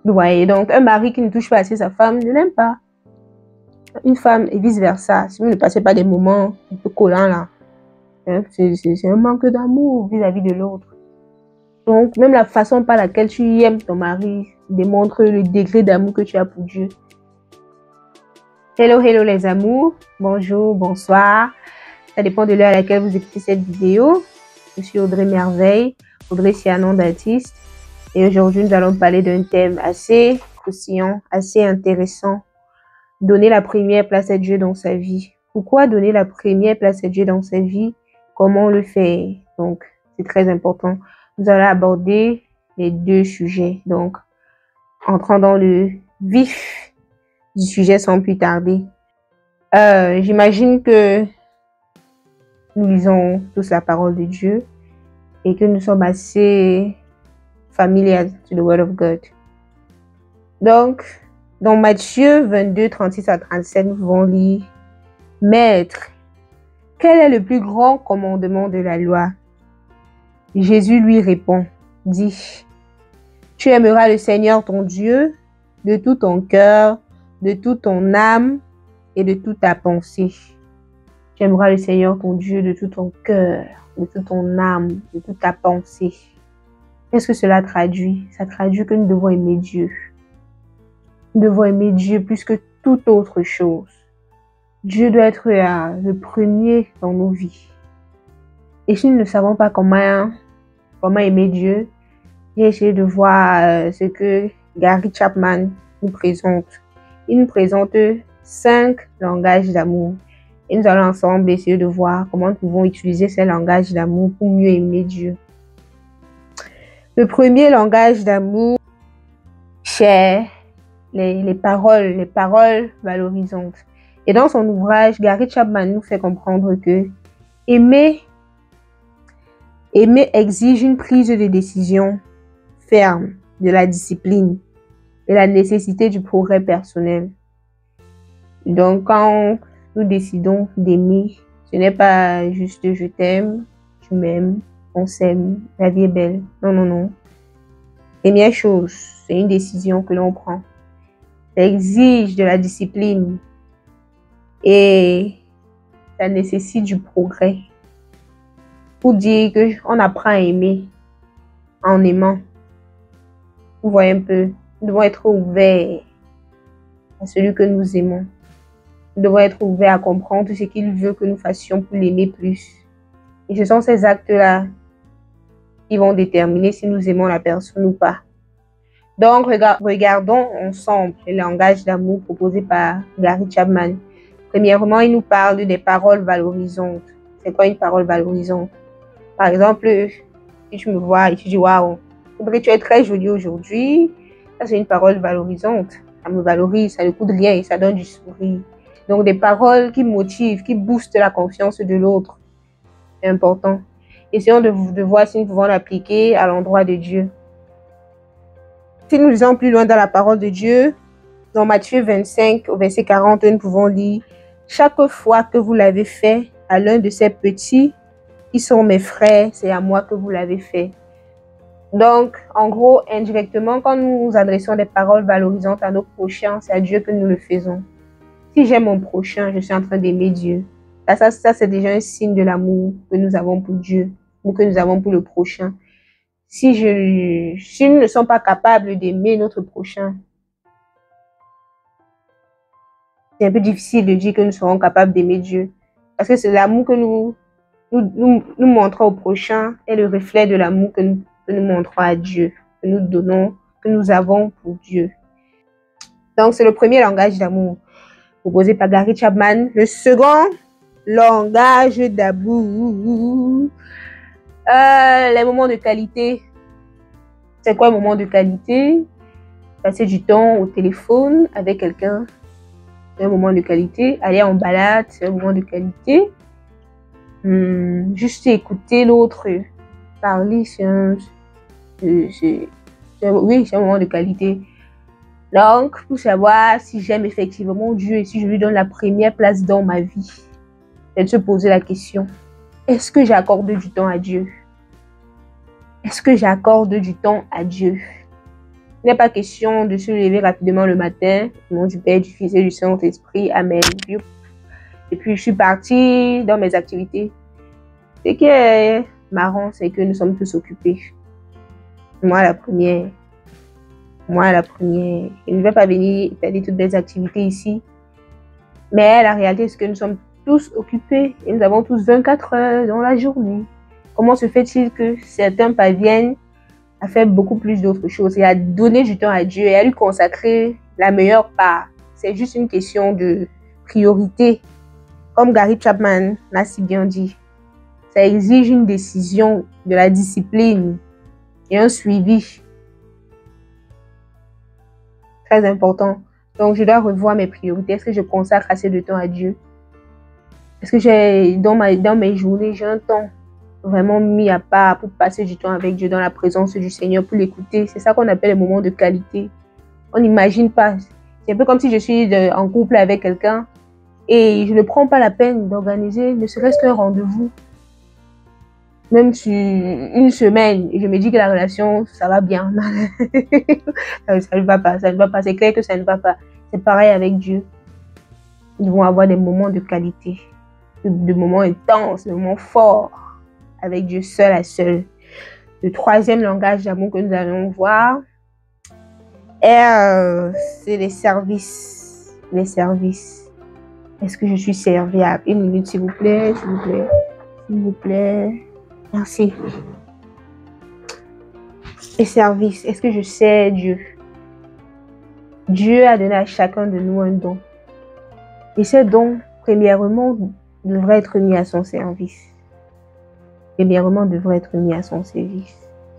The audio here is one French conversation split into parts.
Vous voyez, donc un mari qui ne touche pas assez sa femme ne l'aime pas. Une femme et vice-versa. Si vous ne passez pas des moments un peu collants là, hein, c'est un manque d'amour vis-à-vis de l'autre. Donc, même la façon par laquelle tu aimes ton mari démontre le degré d'amour que tu as pour Dieu. Hello, hello les amours. Bonjour, bonsoir. Ça dépend de l'heure à laquelle vous écoutez cette vidéo. Je suis Audrey Merveille, Audrey Sianon d'artiste. Et aujourd'hui, nous allons parler d'un thème assez croustillant, assez intéressant. Donner la première place à Dieu dans sa vie. Pourquoi donner la première place à Dieu dans sa vie? Comment on le fait? Donc, c'est très important. Nous allons aborder les deux sujets. Donc, entrant dans le vif du sujet sans plus tarder. J'imagine que nous lisons tous la parole de Dieu et que nous sommes assez familiers to the word of God. Donc, dans Matthieu 22, 36 à 37, nous pouvons lire « Maître, quel est le plus grand commandement de la loi ?» Jésus lui répond, dit « Tu aimeras le Seigneur ton Dieu de tout ton cœur, de toute ton âme et de toute ta pensée. » Tu aimeras le Seigneur ton Dieu de tout ton cœur, de toute ton âme, de toute ta pensée. Qu'est-ce que cela traduit? Ça traduit que nous devons aimer Dieu. Nous devons aimer Dieu plus que toute autre chose. Dieu doit être le premier dans nos vies. Et si nous ne savons pas comment aimer Dieu, j'ai essayé de voir ce que Gary Chapman nous présente. Il nous présente 5 langages d'amour. Et nous allons ensemble essayer de voir comment nous pouvons utiliser ces langages d'amour pour mieux aimer Dieu. Le premier langage d'amour, c'est les paroles valorisantes. Et dans son ouvrage, Gary Chapman nous fait comprendre que aimer exige une prise de décision ferme, de la discipline et la nécessité du progrès personnel. Donc, quand nous décidons d'aimer, ce n'est pas juste je t'aime, tu m'aimes, on s'aime, la vie est belle. Non, non, non. Première chose, c'est une décision que l'on prend. Ça exige de la discipline et ça nécessite du progrès. Pour dire qu'on apprend à aimer en aimant. Vous voyez un peu, nous devons être ouverts à celui que nous aimons. Nous devons être ouverts à comprendre ce qu'il veut que nous fassions pour l'aimer plus. Et ce sont ces actes-là qui vont déterminer si nous aimons la personne ou pas. Donc, regardons ensemble le langage d'amour proposé par Gary Chapman. Premièrement, il nous parle des paroles valorisantes. C'est quoi une parole valorisante? Par exemple, si tu me vois et tu dis « Waouh, Audrey, tu es très jolie aujourd'hui », ça c'est une parole valorisante. Ça me valorise, ça ne coûte rien et ça donne du sourire. Donc, des paroles qui motivent, qui boostent la confiance de l'autre. C'est important. Essayons de voir si nous pouvons l'appliquer à l'endroit de Dieu. Si nous lisons plus loin dans la parole de Dieu, dans Matthieu 25, au verset 40, nous pouvons lire « Chaque fois que vous l'avez fait à l'un de ces petits, qui sont mes frères, c'est à moi que vous l'avez fait. » Donc, en gros, indirectement, quand nous nous adressons des paroles valorisantes à nos prochains, c'est à Dieu que nous le faisons. Si j'aime mon prochain, je suis en train d'aimer Dieu. Ça c'est déjà un signe de l'amour que nous avons pour Dieu ou que nous avons pour le prochain. Si nous ne sommes pas capables d'aimer notre prochain, c'est un peu difficile de dire que nous serons capables d'aimer Dieu. Parce que c'est l'amour que nous montrons au prochain est le reflet de l'amour que nous montrons à Dieu, que nous donnons, que nous avons pour Dieu. Donc, c'est le premier langage d'amour proposé par Gary Chapman. Le second langage d'amour, les moments de qualité. C'est quoi un moment de qualité? Passer du temps au téléphone avec quelqu'un, c'est un moment de qualité. Aller en balade, c'est un moment de qualité. Juste écouter l'autre parler, c'est un moment de qualité. Donc, pour savoir si j'aime effectivement Dieu et si je lui donne la première place dans ma vie, c'est de se poser la question, est-ce que j'accorde du temps à Dieu? Est-ce que j'accorde du temps à Dieu? Il n'est pas question de se lever rapidement le matin. Au nom du Père, du Fils et du Saint-Esprit. Amen. Et puis, je suis partie dans mes activités. Ce qui est marrant, c'est que nous sommes tous occupés. Moi, la première. Je ne vais pas venir étaler toutes mes activités ici. Mais la réalité, c'est que nous sommes tous occupés et nous avons tous 24 heures dans la journée. Comment se fait-il que certains parviennent à faire beaucoup plus d'autres choses et à donner du temps à Dieu et à lui consacrer la meilleure part? C'est juste une question de priorité. Comme Gary Chapman l'a si bien dit, ça exige une décision, de la discipline et un suivi. Très important. Donc, je dois revoir mes priorités. Est-ce que je consacre assez de temps à Dieu? Est-ce que j'ai, dans mes journées, j'ai un temps vraiment mis à part pour passer du temps avec Dieu dans la présence du Seigneur, pour l'écouter? C'est ça qu'on appelle les moments de qualité. On n'imagine pas. C'est un peu comme si je suis en couple avec quelqu'un et je ne prends pas la peine d'organiser ne serait-ce qu'un rendez-vous. Même sur une semaine, je me dis que la relation, ça va bien. Ça ne va pas, C'est clair que ça ne va pas. C'est pareil avec Dieu. Nous devons avoir des moments de qualité, des moments intenses, des moments forts avec Dieu seul à seul. Le troisième langage d'amour que nous allons voir c'est les services. Les services. Est-ce que je suis serviable? Une minute, s'il vous plaît, s'il vous plaît, s'il vous plaît. Merci. Les services. Est-ce que je sers Dieu? Dieu a donné à chacun de nous un don. Et ce don, premièrement, devrait être mis à son service. Premièrement, devrait être mis à son service.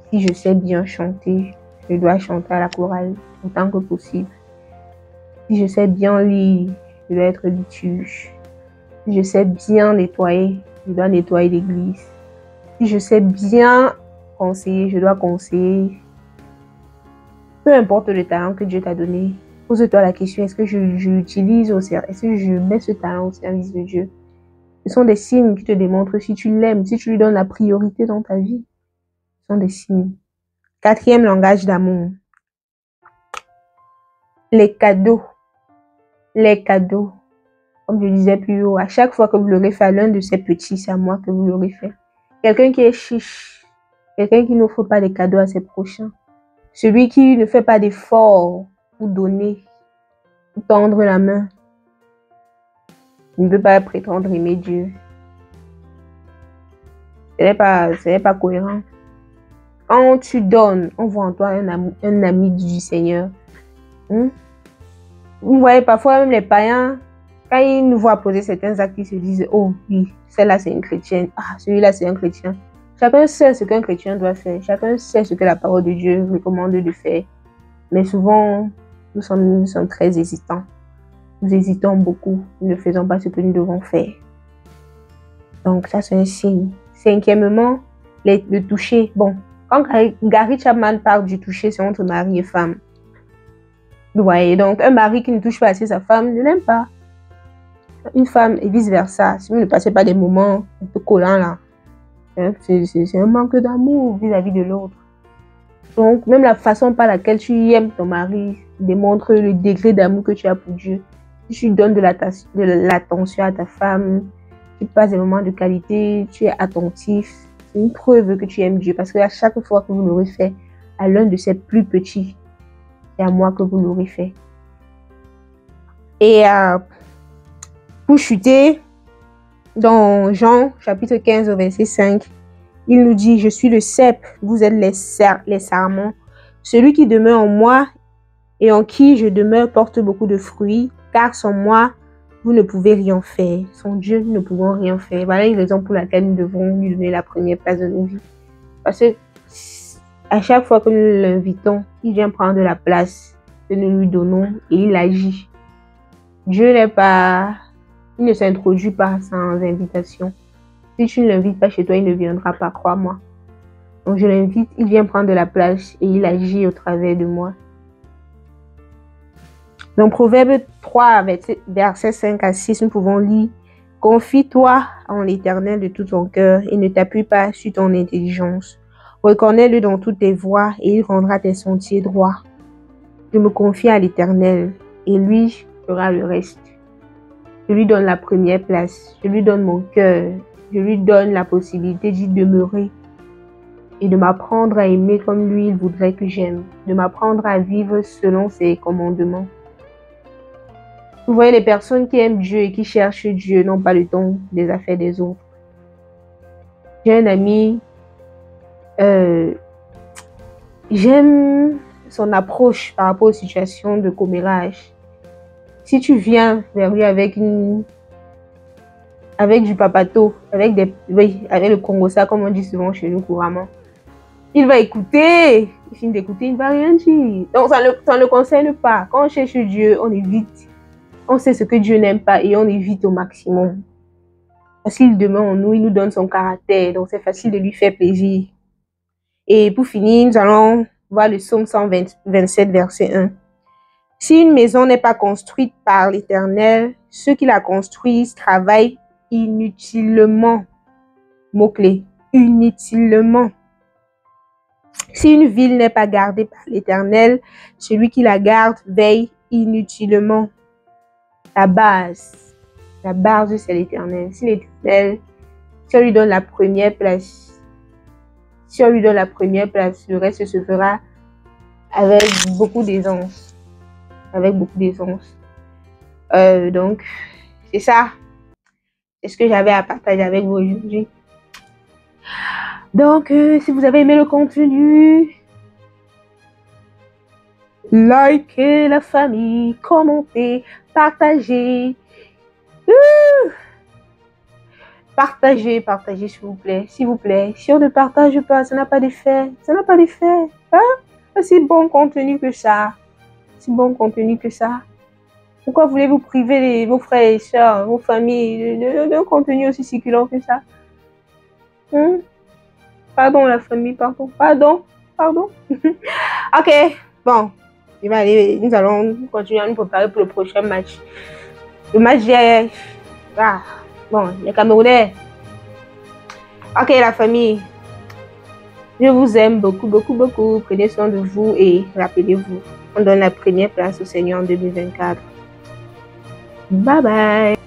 Si je sais bien chanter, je dois chanter à la chorale autant que possible. Si je sais bien lire, je dois être liturge. Si je sais bien nettoyer, je dois nettoyer l'église. Si je sais bien conseiller, je dois conseiller. Peu importe le talent que Dieu t'a donné, pose-toi la question, est-ce que je l'utilise au service? Est-ce que je mets ce talent au service de Dieu? Ce sont des signes qui te démontrent si tu l'aimes, si tu lui donnes la priorité dans ta vie. Ce sont des signes. Quatrième langage d'amour. Les cadeaux. Les cadeaux. Comme je disais plus haut, à chaque fois que vous l'aurez fait à l'un de ces petits, c'est à moi que vous l'aurez fait. Quelqu'un qui est chiche. Quelqu'un qui n'offre pas des cadeaux à ses prochains. Celui qui ne fait pas d'efforts pour donner, pour tendre la main. Il ne peut pas prétendre aimer Dieu. Ce n'est pas cohérent. Quand tu donnes, on voit en toi un ami du Seigneur. Vous voyez, parfois même les païens, quand ils nous voient poser certains actes, ils se disent, oh oui, celle-là c'est une chrétienne, ah celui-là c'est un chrétien. Chacun sait ce qu'un chrétien doit faire. Chacun sait ce que la parole de Dieu recommande de faire. Mais souvent, nous sommes très hésitants. Nous hésitons beaucoup. Nous ne faisons pas ce que nous devons faire. Donc, ça, c'est un signe. Cinquièmement, le toucher. Bon, quand Gary Chapman parle du toucher, c'est entre mari et femme. Vous voyez, donc un mari qui ne touche pas assez sa femme ne l'aime pas. Une femme et vice-versa. Si vous ne passez pas des moments un peu collants là, c'est un manque d'amour vis-à-vis de l'autre. Donc, même la façon par laquelle tu aimes ton mari démontre le degré d'amour que tu as pour Dieu. Si tu donnes de l'attention à ta femme, tu passes des moments de qualité, tu es attentif, c'est une preuve que tu aimes Dieu. Parce que à chaque fois que vous l'aurez fait à l'un de ses plus petits, c'est à moi que vous l'aurez fait. Et pour chuter, dans Jean chapitre 15 au verset 5, il nous dit, je suis le cep, vous êtes les sarments. Celui qui demeure en moi et en qui je demeure porte beaucoup de fruits, car sans moi, vous ne pouvez rien faire. Sans Dieu, nous ne pouvons rien faire. Voilà une raison pour laquelle nous devons lui donner la première place de nos vies. Parce que à chaque fois que nous l'invitons, il vient prendre la place que nous lui donnons et il agit. Dieu il ne s'introduit pas sans invitation. Si tu ne l'invites pas chez toi, il ne viendra pas, crois-moi. Donc je l'invite, il vient prendre la place et il agit au travers de moi. Dans Proverbe 3, versets 5 à 6, nous pouvons lire « Confie-toi en l'Éternel de tout ton cœur et ne t'appuie pas sur ton intelligence. Reconnais-le dans toutes tes voies et il rendra tes sentiers droits. Je me confie à l'Éternel et lui fera le reste. Je lui donne la première place. Je lui donne mon cœur. Je lui donne la possibilité d'y demeurer et de m'apprendre à aimer comme lui, il voudrait que j'aime. De m'apprendre à vivre selon ses commandements. Vous voyez, les personnes qui aiment Dieu et qui cherchent Dieu n'ont pas le temps des affaires des autres. J'ai un ami, j'aime son approche par rapport aux situations de commérage. Si tu viens vers lui avec du papato, avec le congossa, comme on dit souvent chez nous couramment, il va écouter. Il finit d'écouter, il ne va rien dire. Donc ça ne concerne pas. Quand on cherche Dieu, on évite. On sait ce que Dieu n'aime pas et on évite au maximum. Parce qu'il demeure en nous, il nous donne son caractère. Donc c'est facile de lui faire plaisir. Et pour finir, nous allons voir le psaume 127, verset 1. Si une maison n'est pas construite par l'Éternel, ceux qui la construisent travaillent inutilement. Mot-clé, inutilement. Si une ville n'est pas gardée par l'Éternel, celui qui la garde veille inutilement. La base, c'est l'Éternel. Si l'Éternel, si on lui donne la première place, le reste se fera avec beaucoup d'aisance. Donc, c'est ça. C'est ce que j'avais à partager avec vous aujourd'hui. Donc, si vous avez aimé le contenu, likez la famille, commentez, partagez. Partagez, s'il vous plaît. Si on ne partage pas, ça n'a pas d'effet. Hein? C'est bon contenu que ça. Pourquoi voulez-vous priver vos frères et sœurs, vos familles d'un contenu aussi circulant que ça? Pardon la famille, pardon. Ok, bon. Nous allons continuer à nous préparer pour le prochain match. Le match est... les Camerounais. Ok la famille. Je vous aime beaucoup. Prenez soin de vous et rappelez-vous, on donne la première place au Seigneur en 2024. Bye bye.